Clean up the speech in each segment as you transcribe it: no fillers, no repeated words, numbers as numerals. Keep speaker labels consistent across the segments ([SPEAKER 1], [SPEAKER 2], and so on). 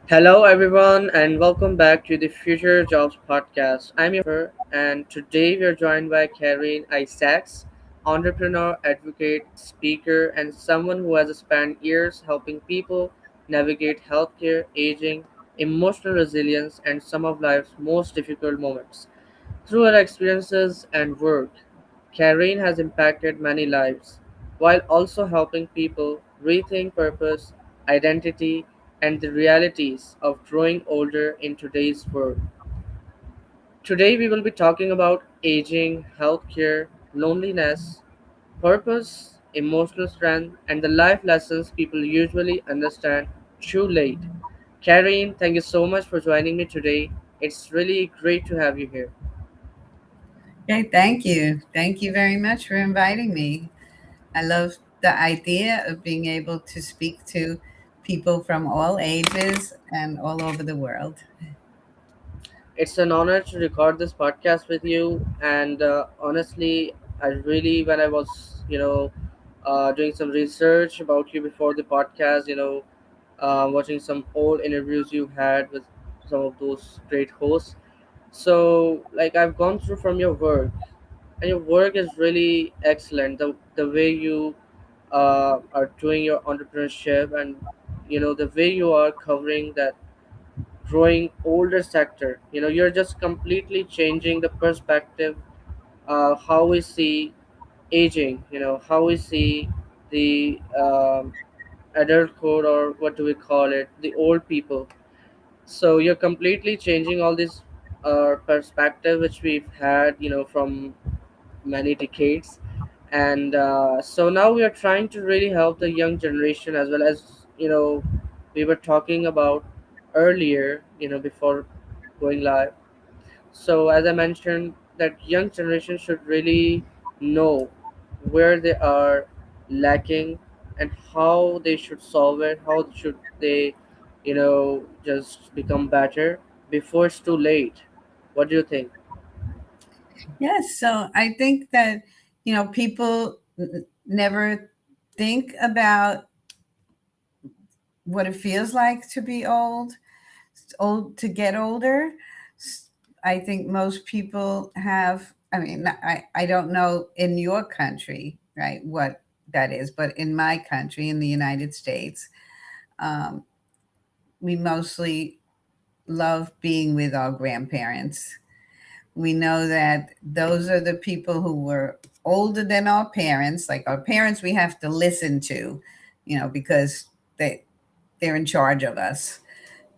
[SPEAKER 1] Hello, everyone, and welcome back to the Future Jobs Podcast. I'm your host, and today we are joined by Caryn Isaacs, entrepreneur, advocate, speaker, and someone who has spent years helping people navigate healthcare, aging, emotional resilience, and some of life's most difficult moments. Through her experiences and work, Caryn has impacted many lives while also helping people rethink purpose, identity, and the realities of growing older in today's world. Today, we will be talking about aging, healthcare, loneliness, purpose, emotional strength, and the life lessons people usually understand too late. Caryn, thank you so much for joining me today. It's really great to have you here.
[SPEAKER 2] Okay, thank you. Thank you very much for inviting me. I love the idea of being able to speak to people from all ages and all over the world.
[SPEAKER 1] It's an honor to record this podcast with you. And honestly, when I was, doing some research about you before the podcast, watching some old interviews you had with some of those great hosts. So, like, I've gone through from your work, and your work is really excellent. The way you are doing your entrepreneurship, and the way you are covering that growing older sector. You're just completely changing the perspective, how we see aging, how we see the adulthood, or what do we call it, the old people. So you're completely changing all this perspective which we've had, from many decades. And so now we are trying to really help the young generation, as well as we were talking about earlier, before going live. So as I mentioned, that young generation should really know where they are lacking and how they should solve it, how should they just become better before it's too late. What do you think?
[SPEAKER 2] Yes, so I think that, people never think about what it feels like to be old to get older. I think most people have, I mean, I don't know in your country, right, what that is, but in my country, in the United States, um, we mostly love being with our grandparents. We know that those are the people who were older than our parents. Like our parents, we have to listen to, because they're in charge of us.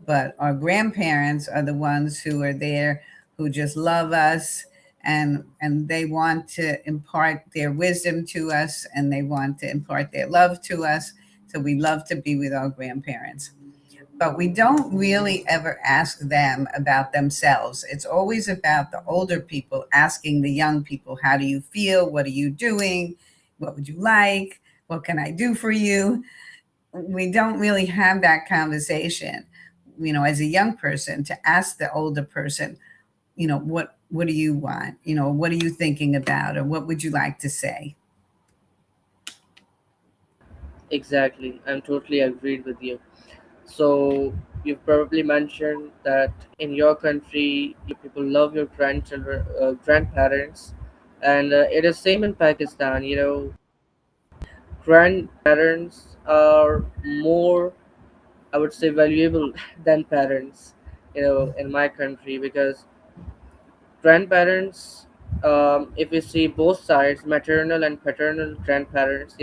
[SPEAKER 2] But our grandparents are the ones who are there, who just love us, and they want to impart their wisdom to us, and they want to impart their love to us. So we love to be with our grandparents, but we don't really ever ask them about themselves. It's always about the older people asking the young people, how do you feel? What are you doing? What would you like? What can I do for you? We don't really have that conversation, as a young person, to ask the older person, what do you want? What are you thinking about? Or what would you like to say?
[SPEAKER 1] Exactly, I'm totally agreed with you. So you've probably mentioned that in your country, you people love your grandchildren, grandparents, and it is same in Pakistan. Grandparents are more, I would say, valuable than parents. In my country, because grandparents, if we see both sides, maternal and paternal grandparents,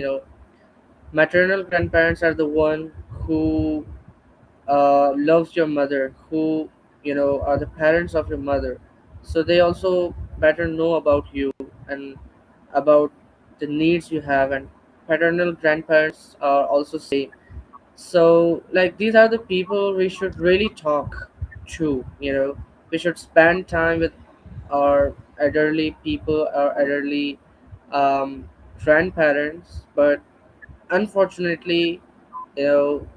[SPEAKER 1] maternal grandparents are the one who loves your mother, who are the parents of your mother. So they also better know about you and about the needs you have. And paternal grandparents are also same. So like these are the people we should really talk to. We should spend time with our elderly people, our elderly um, grandparents. But unfortunately, you know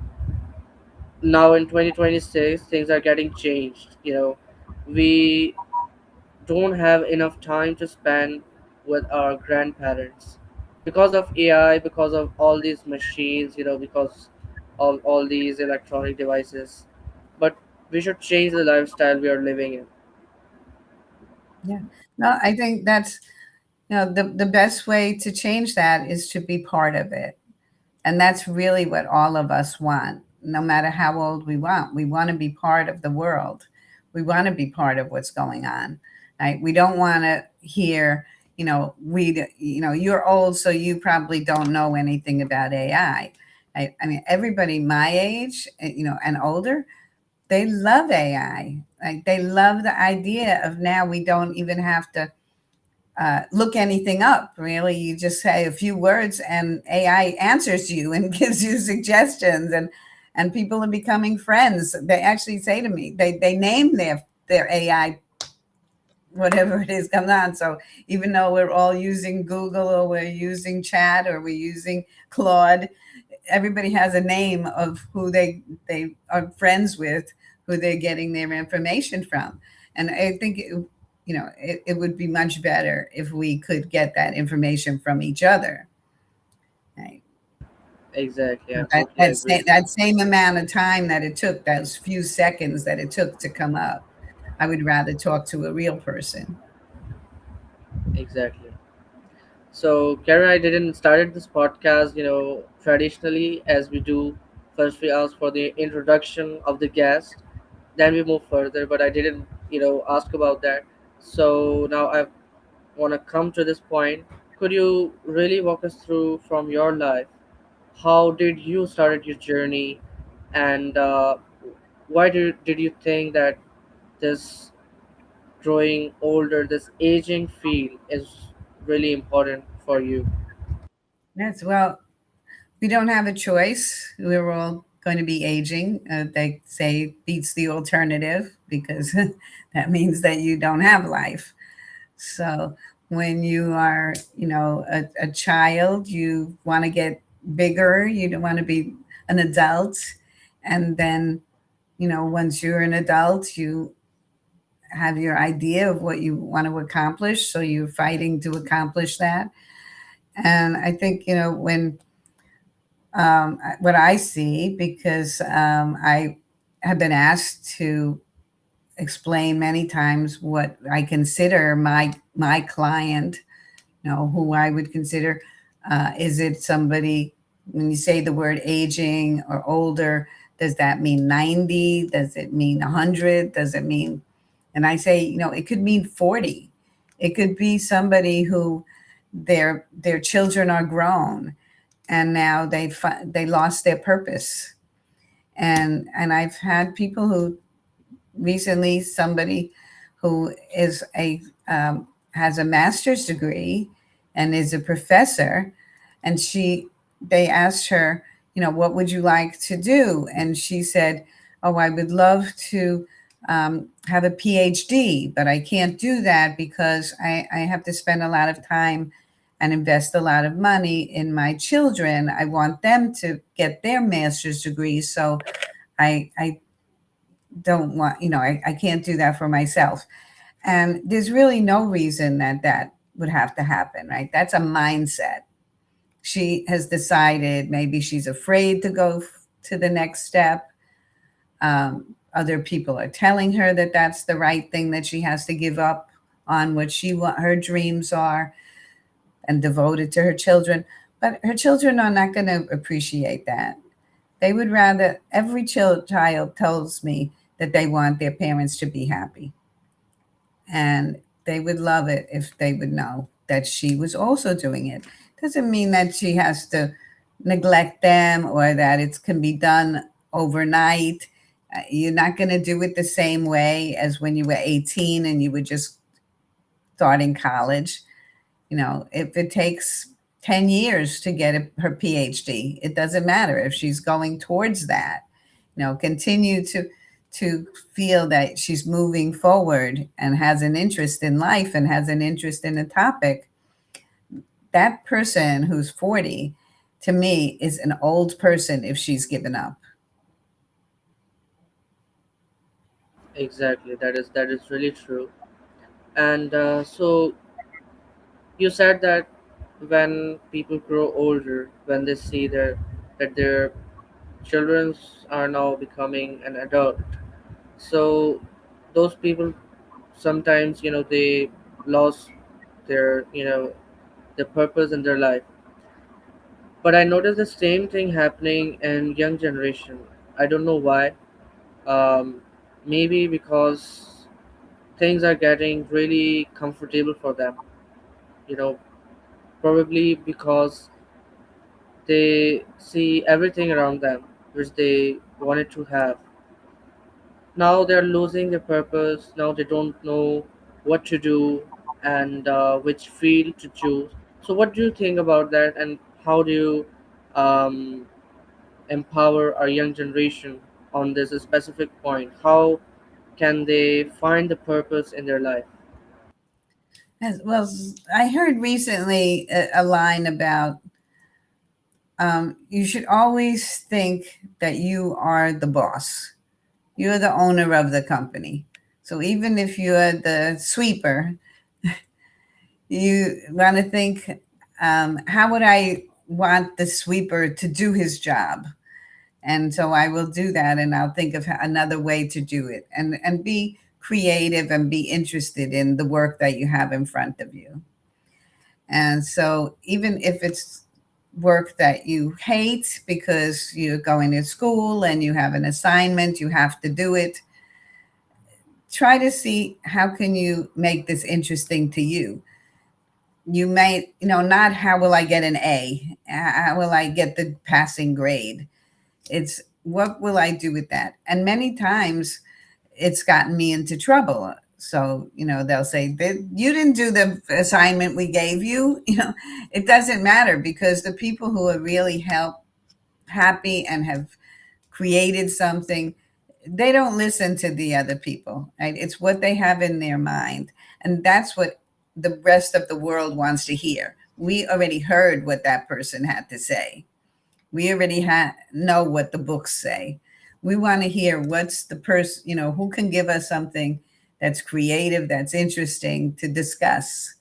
[SPEAKER 1] now in 2026 things are getting changed. We don't have enough time to spend with our grandparents because of AI, because of all these machines, because of all these electronic devices. we should change the lifestyle we are living in.
[SPEAKER 2] Yeah. No, I think that's, the best way to change that is to be part of it. And that's really what all of us want, no matter how old we want. We want to be part of the world. We want to be part of what's going on. Right? We don't want to hear, you're old, so you probably don't know anything about AI. I mean, everybody my age, and older, they love AI. Like they love the idea of now we don't even have to look anything up. Really, you just say a few words, and AI answers you and gives you suggestions, and people are becoming friends. They actually say to me, they name their AI, whatever it is comes on. So even though we're all using Google, or we're using Chat, or we're using Claude, everybody has a name of who they are friends with, who they're getting their information from. And I think it would be much better if we could get that information from each other. Right?
[SPEAKER 1] Exactly, I
[SPEAKER 2] that
[SPEAKER 1] totally
[SPEAKER 2] that,
[SPEAKER 1] agree.
[SPEAKER 2] that same amount of time that it took, those few seconds that it took to come up, I would rather talk to a real person.
[SPEAKER 1] Exactly. So, Karen, I didn't started this podcast, traditionally as we do. First, we ask for the introduction of the guest, then we move further. But I didn't, ask about that. So now I want to come to this point. Could you really walk us through from your life? How did you started your journey, and why did you think that this growing older, this aging feel is really important for you?
[SPEAKER 2] Yes, well, we don't have a choice. We're all going to be aging. They say beats the alternative, because that means that you don't have life. So when you are, a child, you want to get bigger. You don't want to be an adult. And then, once you're an adult, you have your idea of what you want to accomplish. So you're fighting to accomplish that. And I think, when what I see, because I have been asked to explain many times what I consider my client, who I would consider. Is it somebody, when you say the word aging or older, does that mean 90? Does it mean 100? Does it mean, and I say, it could mean 40. It could be somebody who their children are grown, and now they lost their purpose. And I've had people who, recently, somebody who is a has a master's degree and is a professor, and they asked her, what would you like to do? And she said, oh, I would love to have a PhD, but I can't do that because I have to spend a lot of time and invest a lot of money in my children. I want them to get their master's degrees, so I don't want, I can't do that for myself. And there's really no reason that that would have to happen, right? That's a mindset. She has decided, maybe she's afraid to go to the next step. Other people are telling her that that's the right thing, that she has to give up on what her dreams are, and devote it to her children. But her children are not going to appreciate that. They would rather, every child tells me that they want their parents to be happy. And they would love it if they would know that she was also doing it. Doesn't mean that she has to neglect them, or that it can be done overnight. You're not going to do it the same way as when you were 18 and you were just starting college. If it takes 10 years to get her PhD, it doesn't matter if she's going towards that. Continue to feel that she's moving forward and has an interest in life and has an interest in a topic. That person who's 40, to me, is an old person if she's given up.
[SPEAKER 1] Exactly, that is really true. And so you said that when people grow older, when they see that their children are now becoming an adult, So those people sometimes, they lost their, their purpose in their life. But I noticed the same thing happening in young generation. I don't know why. um, Maybe because things are getting really comfortable for them, you know probably because they see everything around them which they wanted to have. Now they're losing their purpose. Now they don't know what to do, and which field to choose. So what do you think about that, and how do you um, empower our young generation on this specific point? How can they find the purpose in their life?
[SPEAKER 2] Well, I heard recently a line about you should always think that you are the boss. You're the owner of the company. So even if you're the sweeper, you want to think, how would I want the sweeper to do his job? And so I will do that, and I'll think of another way to do it, and be creative and be interested in the work that you have in front of you. And so even if it's work that you hate because you're going to school and you have an assignment, you have to do it, try to see how can you make this interesting to you. You might, not how will I get an A, how will I get the passing grade. It's what will I do with that. And many times it's gotten me into trouble. So, they'll say, you didn't do the assignment we gave you. It doesn't matter, because the people who are really happy and have created something, they don't listen to the other people, right? It's what they have in their mind. And that's what the rest of the world wants to hear. We already heard what that person had to say. We already know what the books say. We want to hear what's the person, who can give us something that's creative, that's interesting to discuss.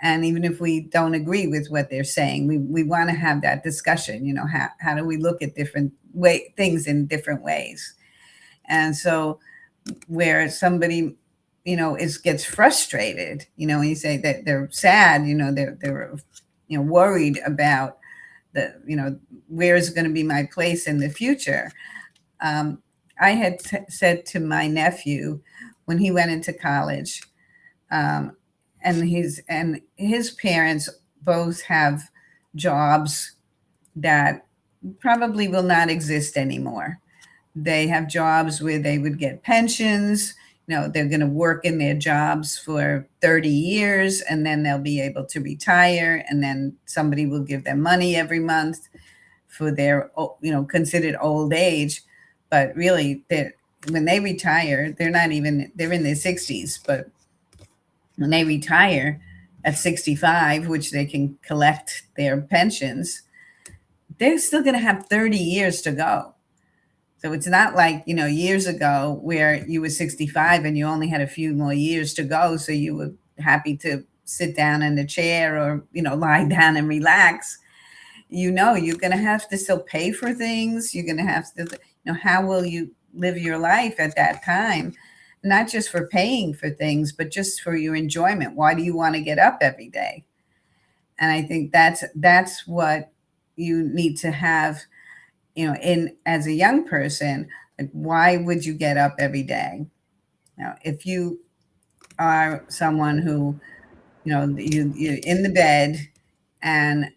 [SPEAKER 2] And even if we don't agree with what they're saying, we want to have that discussion. How do we look at different things in different ways? And so where somebody, is gets frustrated, when you say that they're sad, they're worried about the, where is going to be my place in the future. um, I had said to my nephew when he went into college, um, and his parents both have jobs that probably will not exist anymore. They have jobs where they would get pensions. They're going to work in their jobs for 30 years, and then they'll be able to retire, and then somebody will give them money every month for their, considered old age. But really, when they retire, they're in their 60s, but when they retire at 65, which they can collect their pensions, they're still going to have 30 years to go. So it's not like, years ago where you were 65 and you only had a few more years to go. So you were happy to sit down in a chair or, lie down and relax. You're going to have to still pay for things. You're going to have to, how will you live your life at that time? Not just for paying for things, but just for your enjoyment. Why do you want to get up every day? And I think that's what you need to have, in as a young person. Like, why would you get up every day? Now, if you are someone who, you're in the bed, and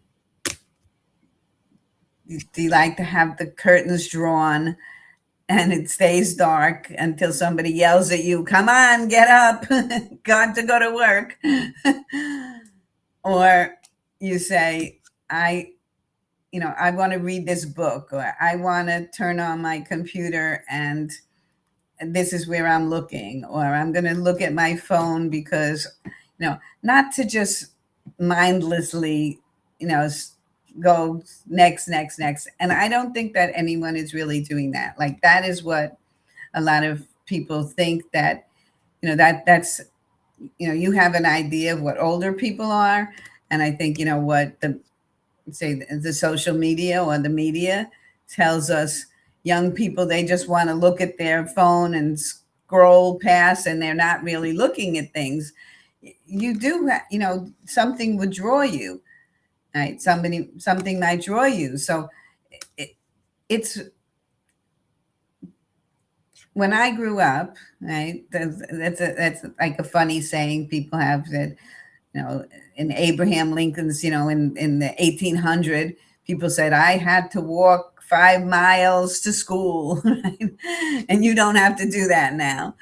[SPEAKER 2] do you like to have the curtains drawn and it stays dark until somebody yells at you, come on, get up, got to go to work? Or you say, I want to read this book, or I want to turn on my computer, and this is where I'm looking, or I'm going to look at my phone because, not to just mindlessly, go next, next, next. And I don't think that anyone is really doing that. Like, that is what a lot of people think, that, that's, you have an idea of what older people are. And I think, what the social media or the media tells us, young people, they just want to look at their phone and scroll past, and they're not really looking at things. You do, something would draw you, right? Something might draw you. So it, it's when I grew up, right? That's like a funny saying people have that, you know, in Abraham Lincoln's, in the 1800, people said, I had to walk 5 miles to school, right? And you don't have to do that now.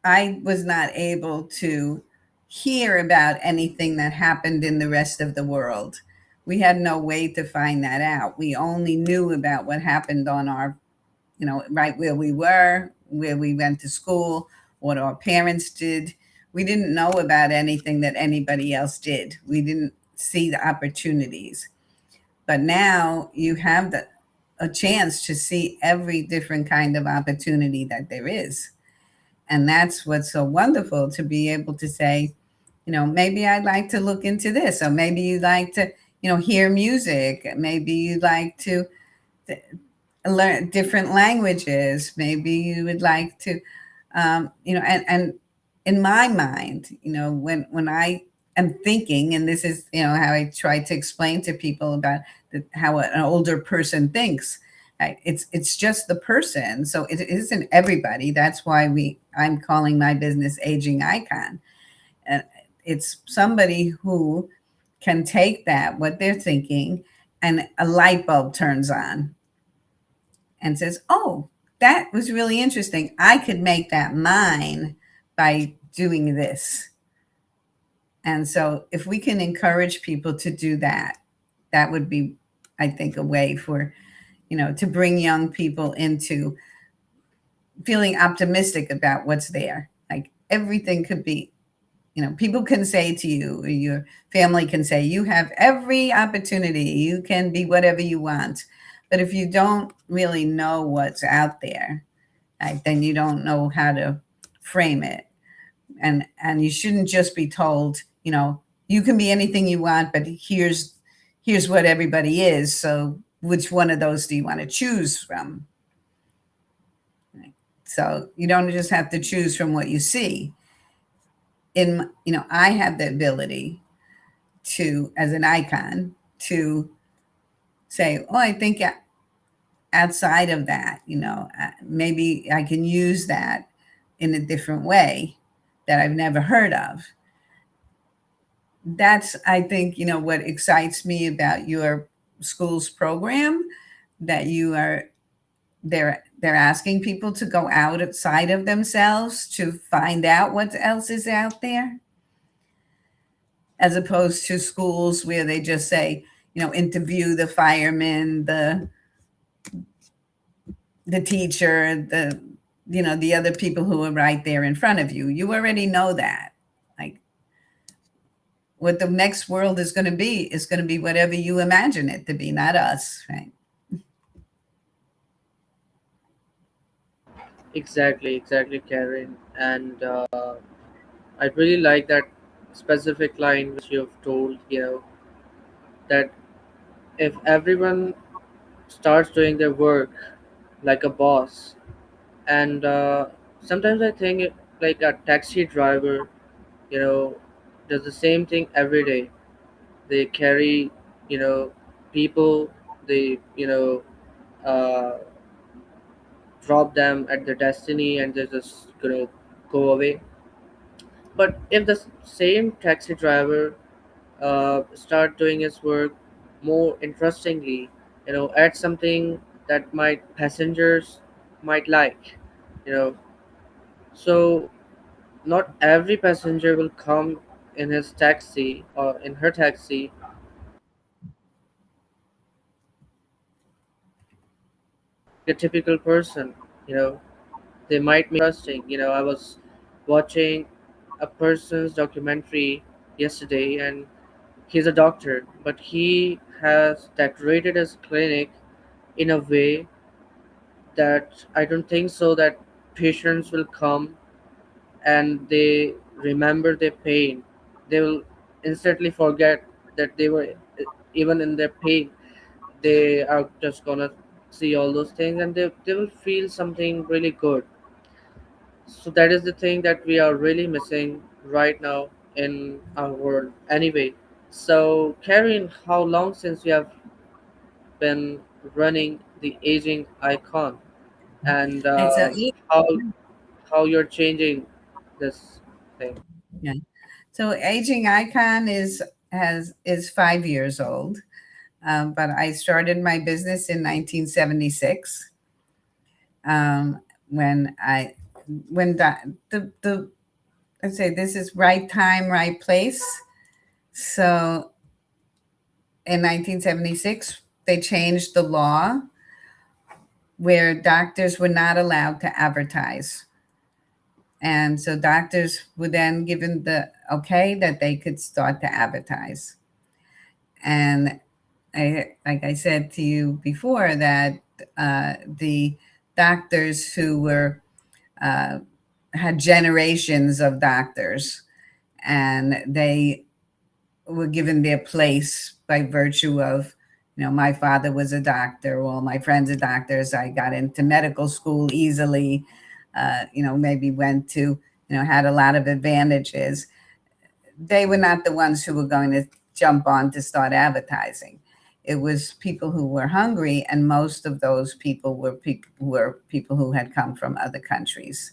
[SPEAKER 2] I was not able to hear about anything that happened in the rest of the world. We had no way to find that out. We only knew about what happened on our, right where we were, where we went to school, what our parents did. We didn't know about anything that anybody else did. We didn't see the opportunities. But now you have a chance to see every different kind of opportunity that there is. And that's what's so wonderful, to be able to say, maybe I'd like to look into this, or maybe you'd like to, hear music. Maybe you'd like to learn different languages. Maybe you would like to, and in my mind, when I am thinking, and this is, how I try to explain to people about how an older person thinks. Right? It's just the person, so it isn't everybody. That's why I'm calling my business Aging Icon, and it's somebody who can take that what they're thinking, and a light bulb turns on and says, oh, that was really interesting. I could make that mine by doing this. And so, if we can encourage people to do that, that would be, I think, a way for, to bring young people into feeling optimistic about what's there. Like everything could be, people can say to you, or your family can say, you have every opportunity, you can be whatever you want. But if you don't really know what's out there, right, then you don't know how to frame it. And you shouldn't just be told, you can be anything you want, but here's what everybody is. So which one of those do you want to choose from? So you don't just have to choose from what you see. I have the ability to, as an icon, to say, oh, I think outside of that, maybe I can use that in a different way that I've never heard of. That's, I think, what excites me about your school's program, that they're asking people to go outside of themselves to find out what else is out there, as opposed to schools where they just say, interview the fireman, the teacher, the other people who are right there in front of you. You already know that. Like, what the next world is going to be is going to be whatever you imagine it to be, not us, right?
[SPEAKER 1] Exactly, Karen. And I really like that specific line which you have told, that if everyone starts doing their work like a boss, and sometimes I think like a taxi driver, you know, does the same thing every day. They carry, you know, people, they, uh, drop them at their destiny and they just, go away. But if the same taxi driver start doing his work more interestingly, add something that might passengers might like, you know, so not every passenger will come in his taxi or in her taxi a typical person, you know, they might be interesting. I was watching a person's documentary yesterday, and he's a doctor, but he has decorated his clinic in a way that I don't think so that patients will come and they remember their pain. They will instantly forget that they were even in their pain. They are just gonna see all those things, and they will feel something really good. So that is the thing that we are really missing right now in our world anyway. So Karen, how long since you have been running the aging icon, and
[SPEAKER 2] And so,
[SPEAKER 1] how you're changing this thing?
[SPEAKER 2] yeah. So Aging Icon is 5 years old, but I started my business in 1976, um, when I when the I say this is right time, right place. So in 1976, they changed the law where doctors were not allowed to advertise. And so doctors were then given the okay that they could start to advertise. And like I said to you before, that the doctors who were uh, had generations of doctors, and they were given their place by virtue of, my father was a doctor, all my friends are doctors. I got into medical school easily, maybe went to, had a lot of advantages. They were not the ones who were going to jump on to start advertising. It was people who were hungry, and most of those people were people who had come from other countries.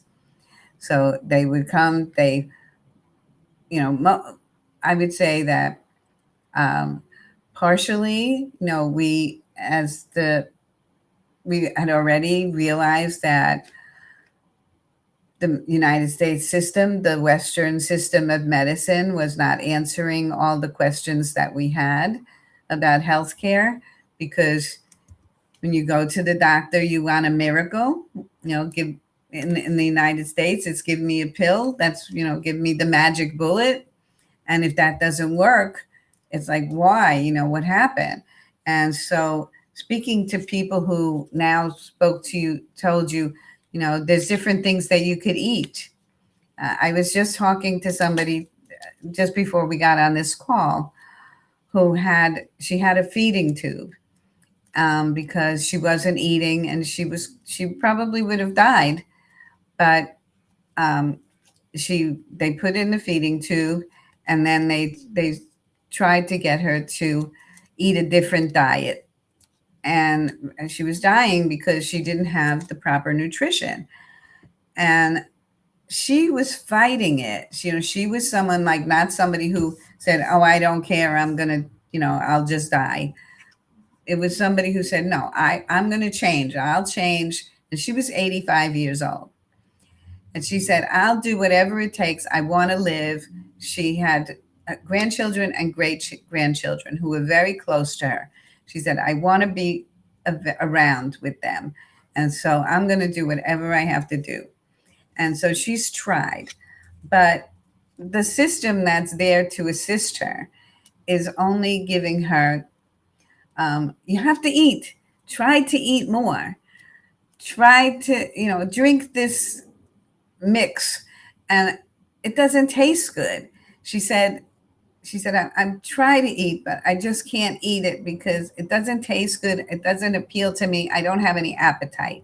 [SPEAKER 2] So they would come. I would say that, um, partially, we had already realized that the United States system, the Western system of medicine, was not answering all the questions that we had about healthcare. Because when you go to the doctor, you want a miracle. Give in the United States, it's give me a pill. That's, give me the magic bullet. And if that doesn't work, it's like, why? What happened? And so, speaking to people who now spoke to you, told you, there's different things that you could eat. I was just talking to somebody just before we got on this call, she had a feeding tube, because she wasn't eating, and she probably would have died. But um, they put in the feeding tube, and then they tried to get her to eat a different diet, and she was dying because she didn't have the proper nutrition. And she was fighting it. She was someone, like, not somebody who said, "Oh, I don't care, I'm gonna, I'll just die." It was somebody who said, "No, I'm gonna change, I'll change." And she was 85 years old. And she said, "I'll do whatever it takes. I want to live." She had grandchildren and great grandchildren who were very close to her. She said, "I want to be around with them. And so I'm going to do whatever I have to do." And so she's tried. But the system that's there to assist her is only giving her, you have to eat. Try to eat more. Try to, drink this mix, and it doesn't taste good. She said, I'm trying to eat, but I just can't eat it because it doesn't taste good. It doesn't appeal to me. I don't have any appetite.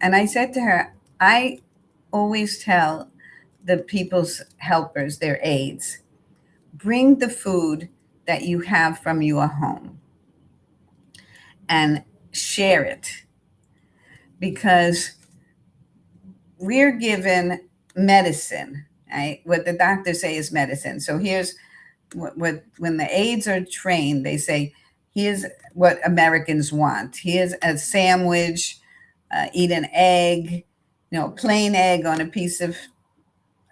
[SPEAKER 2] And I said to her, I always tell the people's helpers, their aides, bring the food that you have from your home and share it, because we're given medicine, right? What the doctors say is medicine. So here's what when the aides are trained, they say, here's what Americans want. Here's a sandwich, eat an egg, plain egg on a piece of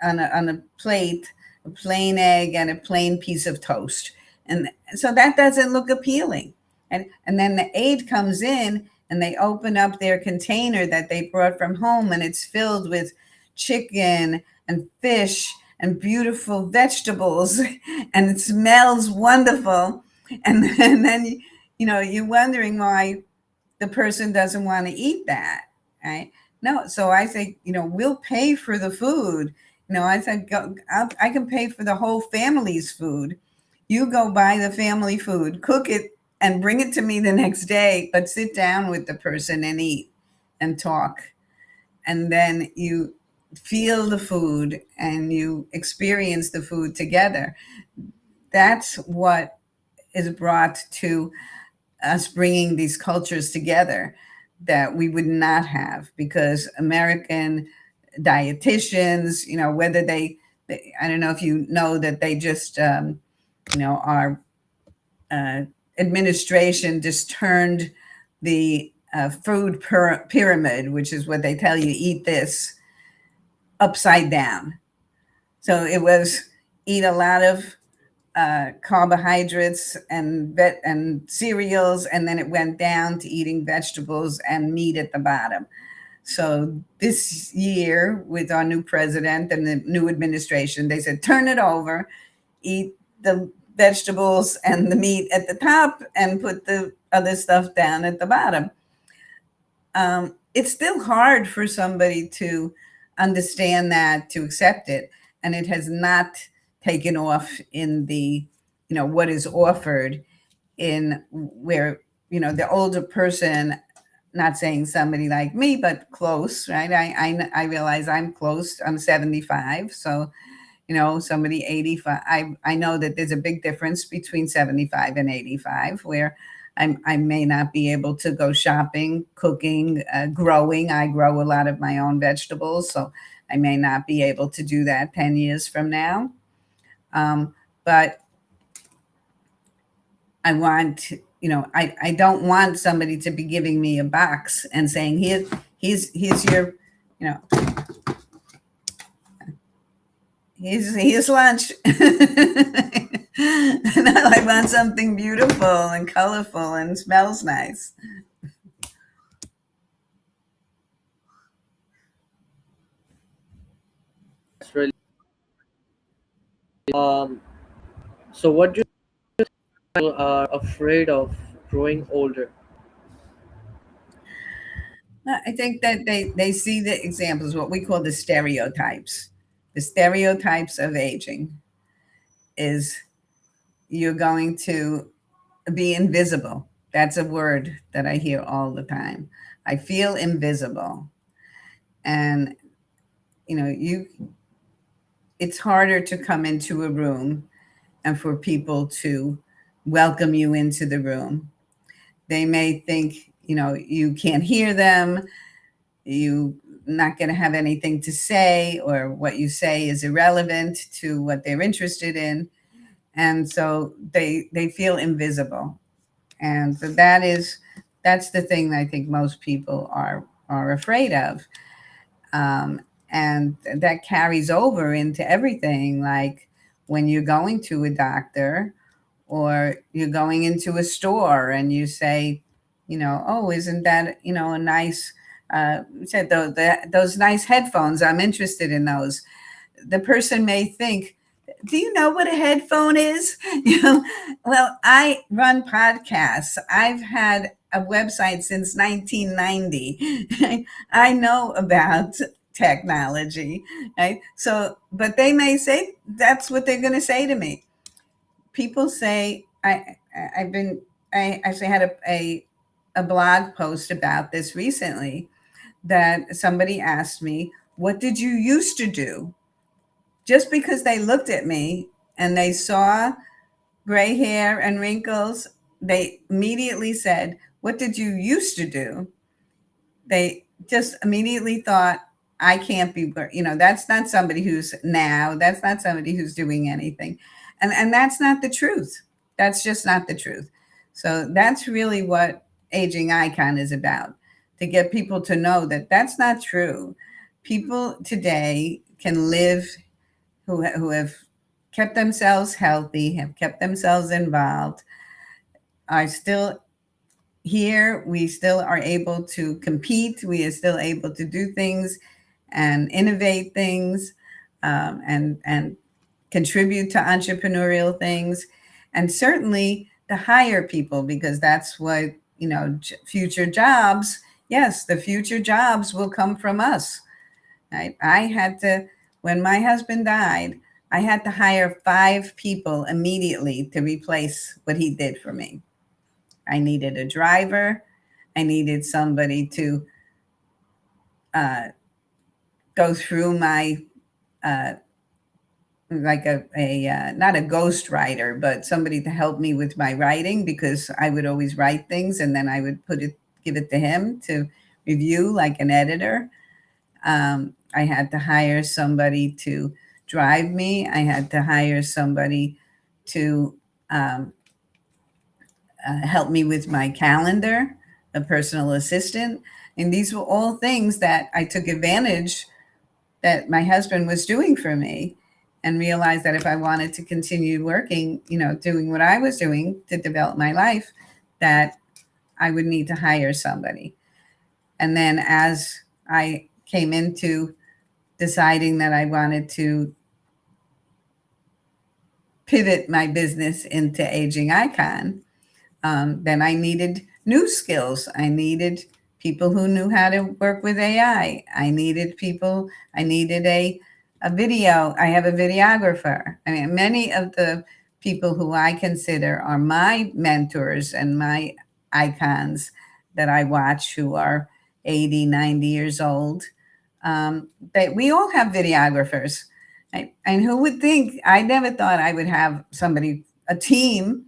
[SPEAKER 2] on a plate, a plain egg and a plain piece of toast. And so that doesn't look appealing. And then the aide comes in, and they open up their container that they brought from home, and it's filled with chicken and fish and beautiful vegetables, and it smells wonderful. And then, you're wondering why the person doesn't want to eat that, right? No, so I say, we'll pay for the food. I said, I can pay for the whole family's food. You go buy the family food, cook it, and bring it to me the next day, but sit down with the person and eat and talk. And then you feel the food and you experience the food together. That's what is brought to us, bringing these cultures together that we would not have, because American dietitians, whether I don't know if you know that they just, our uh, administration just turned the food pyramid, which is what they tell you, eat this, upside down. So it was eat a lot of carbohydrates and cereals, and then it went down to eating vegetables and meat at the bottom. So this year, with our new president and the new administration, they said turn it over, eat the vegetables and the meat at the top, and put the other stuff down at the bottom. It's still hard for somebody to understand that, to accept it, and it has not taken off in the, what is offered in where, the older person, not saying somebody like me, but close, right? I realize I'm close. I'm 75, so somebody 85. I know that there's a big difference between 75 and 85, where I may not be able to go shopping, cooking, growing. I grow a lot of my own vegetables, so I may not be able to do that 10 years from now. But I want, I don't want somebody to be giving me a box and saying, here's your, you know, here's lunch. I want something beautiful and colorful and smells nice.
[SPEAKER 1] That's really um. So, what do you are afraid of growing older?
[SPEAKER 2] I think that they see the examples, what we call the stereotypes. The stereotypes of aging is you're going to be invisible. That's a word that I hear all the time. I feel invisible. And you it's harder to come into a room and for people to welcome you into the room. They may think, you can't hear them, you not going to have anything to say, or what you say is irrelevant to what they're interested in. And so they feel invisible. And so that's the thing that I think most people are afraid of. And that carries over into everything, like when you're going to a doctor or you're going into a store and you say, oh, isn't that, a nice, said those nice headphones, I'm interested in those. The person may think, do you know what a headphone is? Well, I run podcasts. I've had a website since 1990. I know about technology, right? So, but they may say that's what they're going to say to me. People say, I've been, I actually had a blog post about this recently, that somebody asked me, what did you used to do? Just because they looked at me and they saw gray hair and wrinkles, they immediately said, what did you used to do? They just immediately thought, I can't be, that's not somebody who's now, that's not somebody who's doing anything. And that's not the truth. That's just not the truth. So that's really what Aging Icon is about, to get people to know that that's not true. People today can live, who have kept themselves healthy, have kept themselves involved, are still here. We still are able to compete. We are still able to do things and innovate things, and contribute to entrepreneurial things, and certainly to hire people, because that's what, future jobs. Yes, the future jobs will come from us. Right? I had to, when my husband died, I had to hire 5 people immediately to replace what he did for me. I needed a driver. I needed somebody to uh, go through my uh, like a not a ghost writer, but somebody to help me with my writing, because I would always write things and then I would give it to him to review, like an editor. I had to hire somebody to drive me. I had to hire somebody to um, help me with my calendar, a personal assistant. And these were all things that I took advantage that my husband was doing for me, and realized that if I wanted to continue working, doing what I was doing to develop my life, that I would need to hire somebody. And then as I came into deciding that I wanted to pivot my business into Aging Icon, then I needed new skills. I needed people who knew how to work with AI. I needed a video. I have a videographer. I mean, many of the people who I consider are my mentors and my icons that I watch, who are 80, 90 years old. We all have videographers. And who would think? I never thought I would have somebody, a team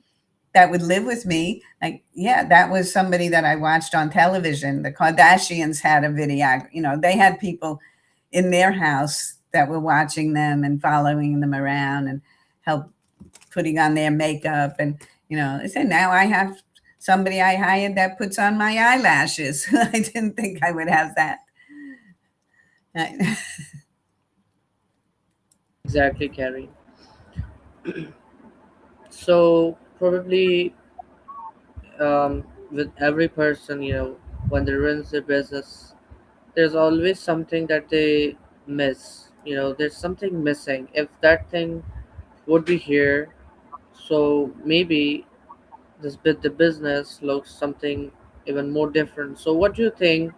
[SPEAKER 2] that would live with me. Like, yeah, that was somebody that I watched on television. The Kardashians had a video, they had people in their house that were watching them and following them around and help putting on their makeup. And, they said, now I have somebody I hired that puts on my eyelashes. I didn't think I would have that.
[SPEAKER 1] Exactly, Carrie. So probably with every person, when they run their business, there's always something that they miss. There's something missing. If that thing would be here, so maybe the business looks something even more different. So what do you think?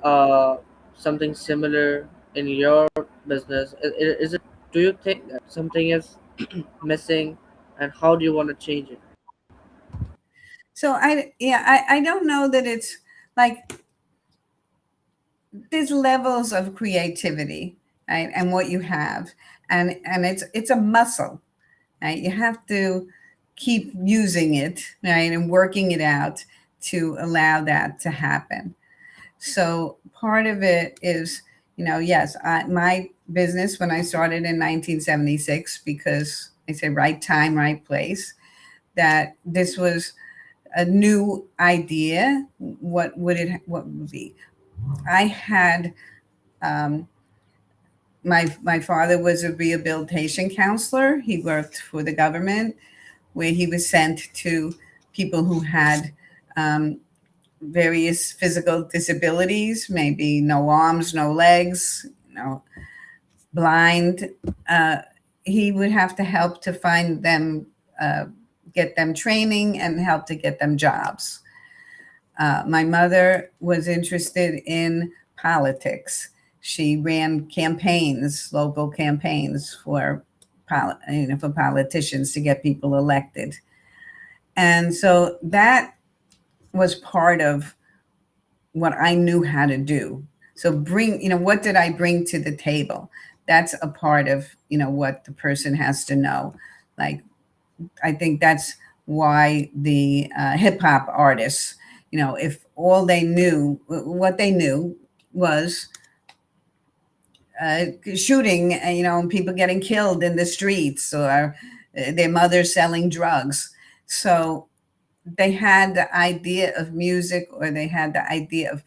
[SPEAKER 1] Uh, Something similar in your business? Is it? Do you think that something is missing, and how do you want to change it?
[SPEAKER 2] So I don't know that it's like there's levels of creativity, right? And what you have, and it's a muscle, right? You have to keep using it, right, and working it out to allow that to happen. So part of it is, yes, my business when I started in 1976, because I say right time, right place, that this was a new idea. What would be? I had um, my father was a rehabilitation counselor. He worked for the government, where he was sent to people who had various physical disabilities, maybe no arms, no legs, blind. Uh, he would have to help to find them, uh, get them training, and help to get them jobs. My mother was interested in politics. She ran campaigns, local campaigns for politicians to get people elected. And so that was part of what I knew how to do. So what did I bring to the table? That's a part of, what the person has to know. Like, I think that's why the hip hop artists, if all they knew, what they knew was shooting, and people getting killed in the streets, or their mother selling drugs. So they had the idea of music, or they had the idea of,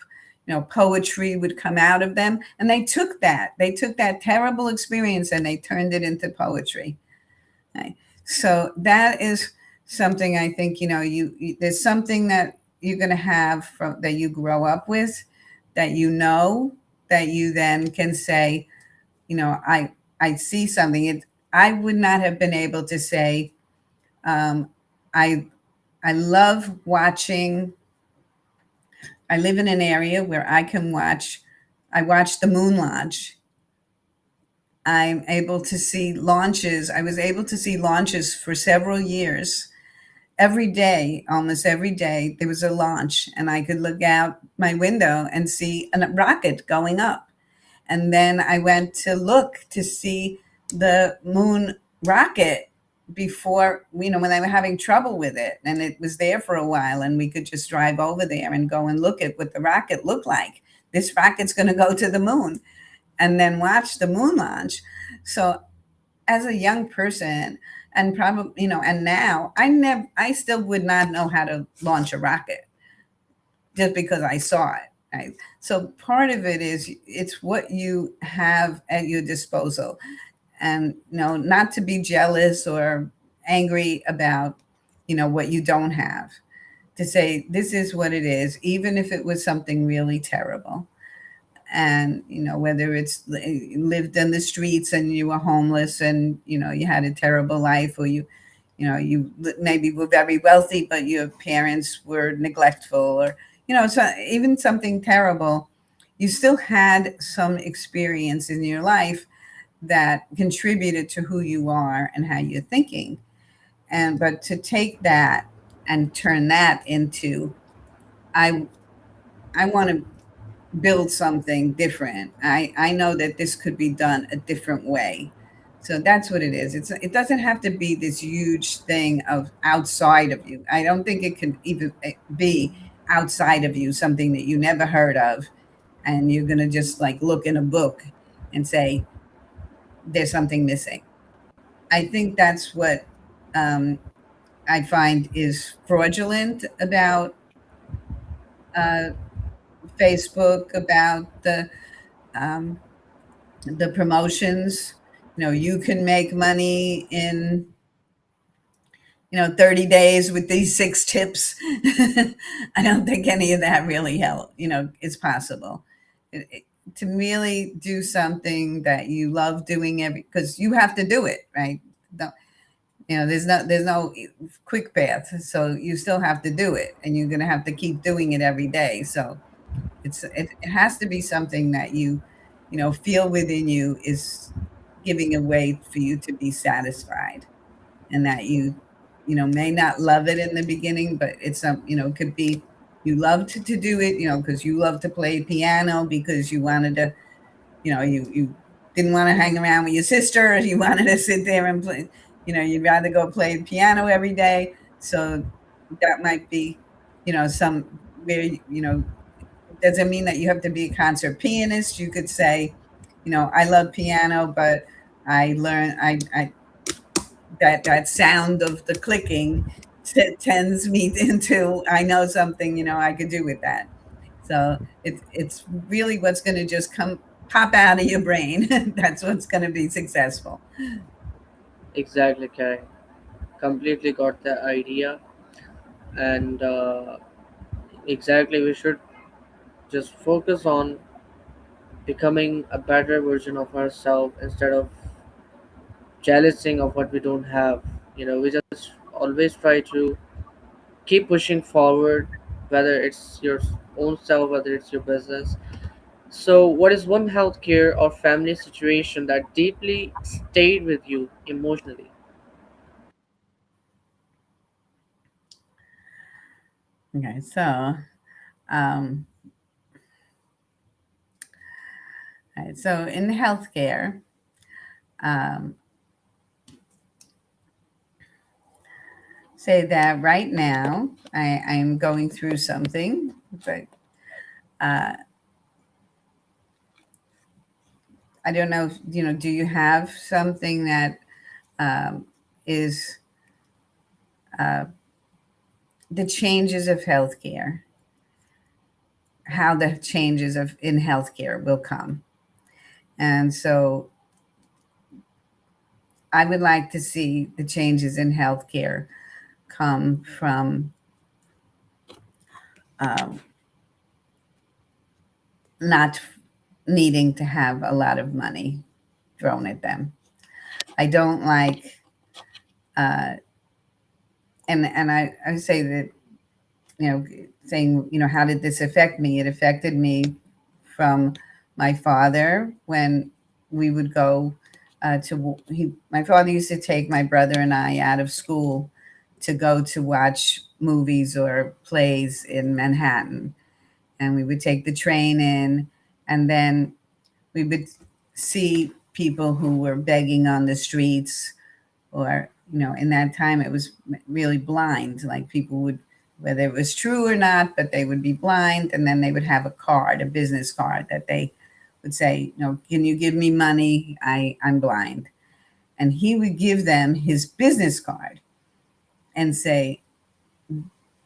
[SPEAKER 2] poetry would come out of them. And they took that terrible experience and they turned it into poetry. Right? So that is something I think, there's something that you're going to have that you grow up with, that that you then can say, I see something. I would not have been able to say, um, I I love watching. I live in an area where I watch the moon launch. I'm able to see launches. I was able to see launches for several years, every day, almost every day, there was a launch, and I could look out my window and see a rocket going up. And then I went to look to see the moon rocket before, when they were having trouble with it. And it was there for a while, and we could just drive over there and go and look at what the rocket looked like. This rocket's going to go to the moon, and then watch the moon launch. So as a young person, and probably, and now I still would not know how to launch a rocket just because I saw it. Right? So part of it is it's what you have at your disposal, and not to be jealous or angry about what you don't have. To say this is what it is, even if it was something really terrible, and whether it's lived in the streets and you were homeless, and you had a terrible life, or you maybe were very wealthy but your parents were neglectful, or so even something terrible, you still had some experience in your life that contributed to who you are and how you're thinking. And but to take that and turn that into, i I want to build something different. I know that this could be done a different way. So that's what it is. It doesn't have to be this huge thing of outside of you. I don't think it can even be outside of you, something that you never heard of, and you're going to just like look in a book and say there's something missing. I think that's what um, I find is fraudulent about uh, Facebook, about um, the promotions. You can make money in 30 days with these 6 tips. I don't think any of that really help. It's possible. To really do something that you love doing, every because you have to do it, right? Don't- there's no quick path, so you still have to do it, and you're going to have to keep doing it every day. So it has to be something that you feel within you is giving a way for you to be satisfied, and that you may not love it in the beginning, but it's it could be you love to do it, because you love to play piano, because you wanted to, you didn't want to hang around with your sister, you wanted to sit there and play, you'd rather go play piano every day. So that might be, some where, doesn't mean that you have to be a concert pianist. You could say, I love piano, but I that sound of the clicking tends me into, I know something, I could do with that. So it's really what's going to just come pop out of your brain. That's what's going to be successful.
[SPEAKER 1] Exactly, Karen. Completely got the idea. And exactly, we should just focus on becoming a better version of ourselves instead of jealousing of what we don't have. We just always try to keep pushing forward, whether it's your own self, whether it's your business. So, what is one healthcare or family situation that deeply stayed with you emotionally?
[SPEAKER 2] Okay, so um, all right, so in healthcare, um, say that right now I'm going through something, but uh, I don't know if, do you have something that is uh, the changes of healthcare, how the changes of in healthcare will come. And so I would like to see the changes in healthcare come from um, not needing to have a lot of money thrown at them. I don't like, uh, and I say that, saying, how did this affect me? It affected me from my father when we would go my father used to take my brother and I out of school to go to watch movies or plays in Manhattan. And we would take the train in, and then we would see people who were begging on the streets, or, in that time it was really blind. Like people would, whether it was true or not, but they would be blind, and then they would have a card, a business card, that they would say, can you give me money? I'm blind. And he would give them his business card and say,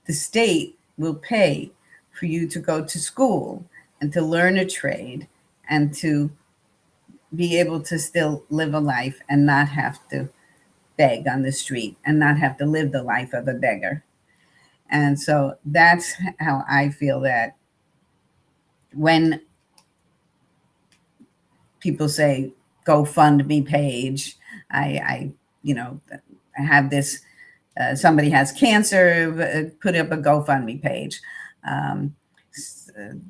[SPEAKER 2] the state will pay for you to go to school and to learn a trade and to be able to still live a life and not have to beg on the street and not have to live the life of a beggar. And so that's how I feel that when people say GoFundMe page, I I have this. Somebody has cancer, put up a GoFundMe page. Um,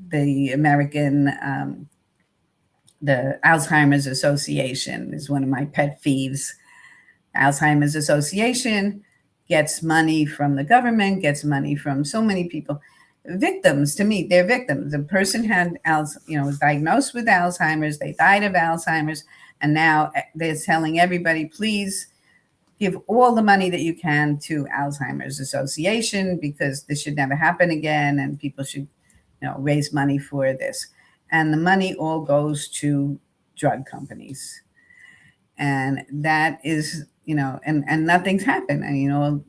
[SPEAKER 2] the American, the Alzheimer's Association is one of my pet peeves. Alzheimer's Association gets money from the government, gets money from so many people. Victims, to me, they're victims. The person had, was diagnosed with Alzheimer's. They died of Alzheimer's, and now they're telling everybody, please give all the money that you can to Alzheimer's Association because this should never happen again, and people should, raise money for this. And the money all goes to drug companies, and that is, and nothing's happened. And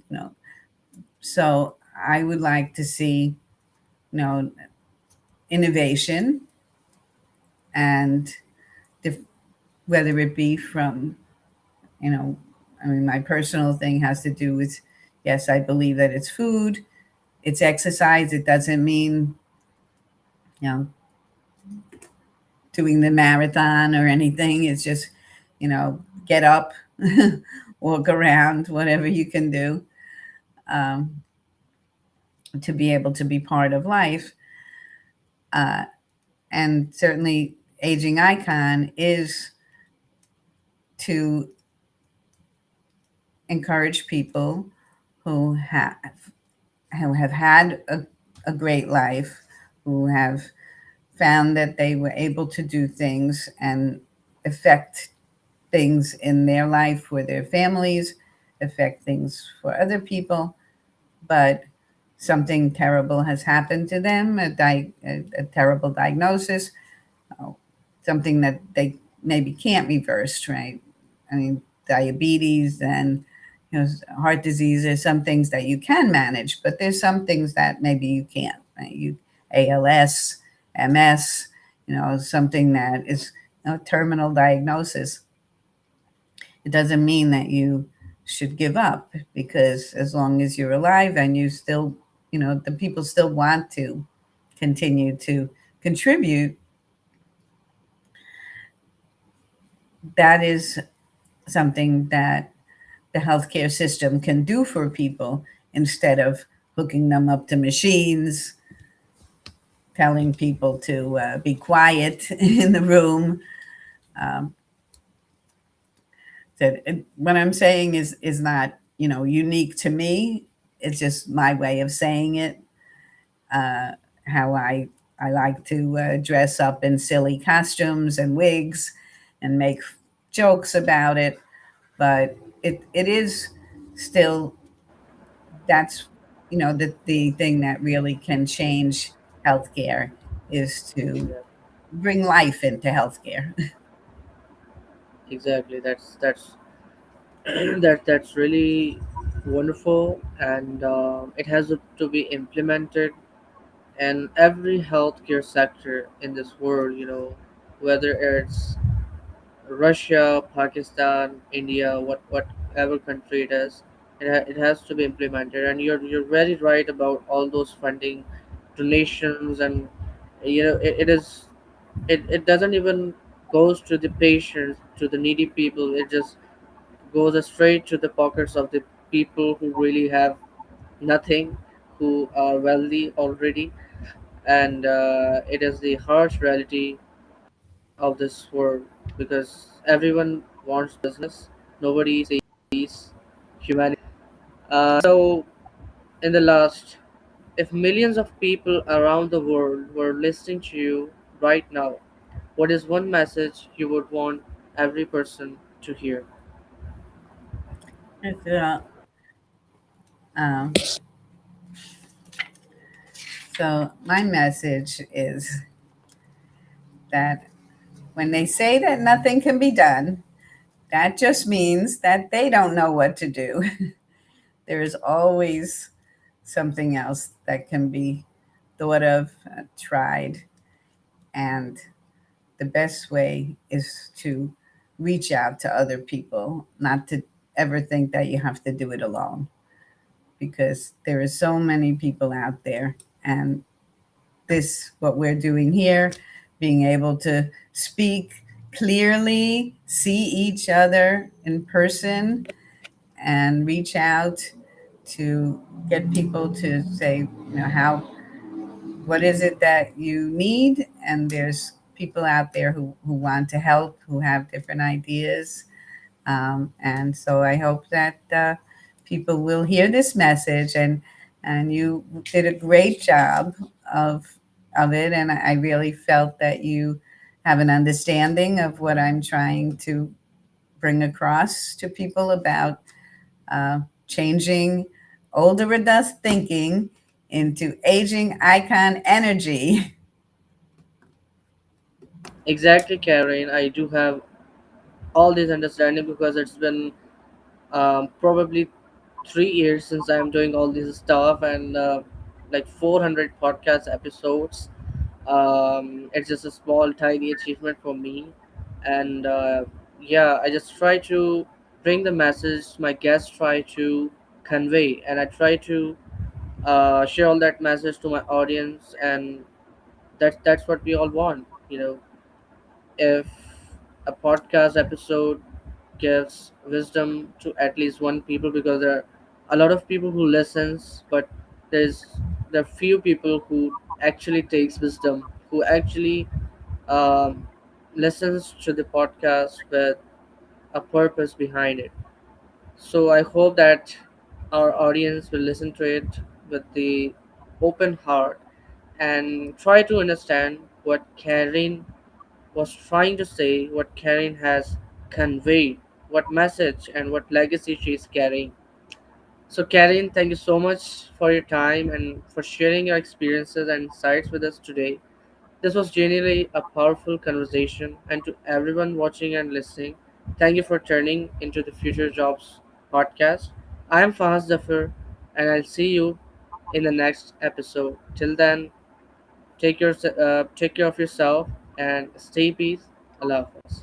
[SPEAKER 2] so I would like to see, you know, innovation, and dif- whether it be from, you know, I mean, my personal thing has to do with, yes, I believe that it's food, it's exercise. It doesn't mean, you know, doing the marathon or anything. It's just, get up, walk around, whatever you can do, um, to be able to be part of life. Uh, and certainly, aging icon is to encourage people who have had a great life, who have found that they were able to do things and affect things in their life for their families, affect things for other people, but something terrible has happened to them, a terrible diagnosis, uh, something that they maybe can't reverse, right? I mean, diabetes and, heart disease. There's some things that you can manage, but there's some things that maybe you can't. Right? ALS, MS, something that is a terminal diagnosis. It doesn't mean that you should give up, because as long as you're alive and you still, the people still want to continue to contribute, that is something that the healthcare system can do for people, instead of hooking them up to machines, telling people to be quiet in the room. Um, that what I'm saying is not, unique to me. It's just my way of saying it. Uh, how I like to dress up in silly costumes and wigs and make jokes about it, but it is still, that's, the thing that really can change healthcare, is to
[SPEAKER 1] Exactly.
[SPEAKER 2] bring life into healthcare.
[SPEAKER 1] Exactly. That's that's really wonderful, and it has to be implemented in every healthcare sector in this world. Whether it's Russia, Pakistan, India, whatever country it is, it has to be implemented. And you're very right about all those funding, donations, and it is, it doesn't even goes to the patients, to the needy people. It just goes straight to the pockets of the people who really have nothing, who are wealthy already. And it is the harsh reality of this world, because everyone wants business, nobody sees humanity. So, in the last, if millions of people around the world were listening to you right now, what is one message you would want every person to hear?
[SPEAKER 2] It's, um, so my message is that when they say that nothing can be done, that just means that they don't know what to do. There is always something else that can be thought of, tried, and the best way is to reach out to other people, not to ever think that you have to do it alone, because there are so many people out there, and this what we're doing here, being able to speak clearly, see each other in person, and reach out to get people to say, how, what is it that you need? And there's people out there who want to help, who have different ideas. And so I hope that people will hear this message, and you did a great job of of it. And I really felt that you have an understanding of what I'm trying to bring across to people about changing older adult thinking into aging icon energy.
[SPEAKER 1] Exactly, Karen. I do have all this understanding because it's been probably 3 years since I'm doing all this stuff, and like 400 podcast episodes. It's just a small, tiny achievement for me, and yeah, I just try to bring the message my guests try to convey, and I try to share all that message to my audience, and that's what we all want. If a podcast episode gives wisdom to at least one people, because there are a lot of people who listens, but there's there are few people who actually takes wisdom, who actually um, listens to the podcast with a purpose behind it. So I hope that our audience will listen to it with the open heart and try to understand what Karen was trying to say, what Karen has conveyed, what message and what legacy she is carrying. So, Karen, thank you so much for your time and for sharing your experiences and insights with us today. This was genuinely a powerful conversation, and to everyone watching and listening, thank you for turning into the Future Jobs podcast. I am Fahad Zafar, and I'll see you in the next episode. Till then, take care of yourself and stay peace. Allah Hafiz.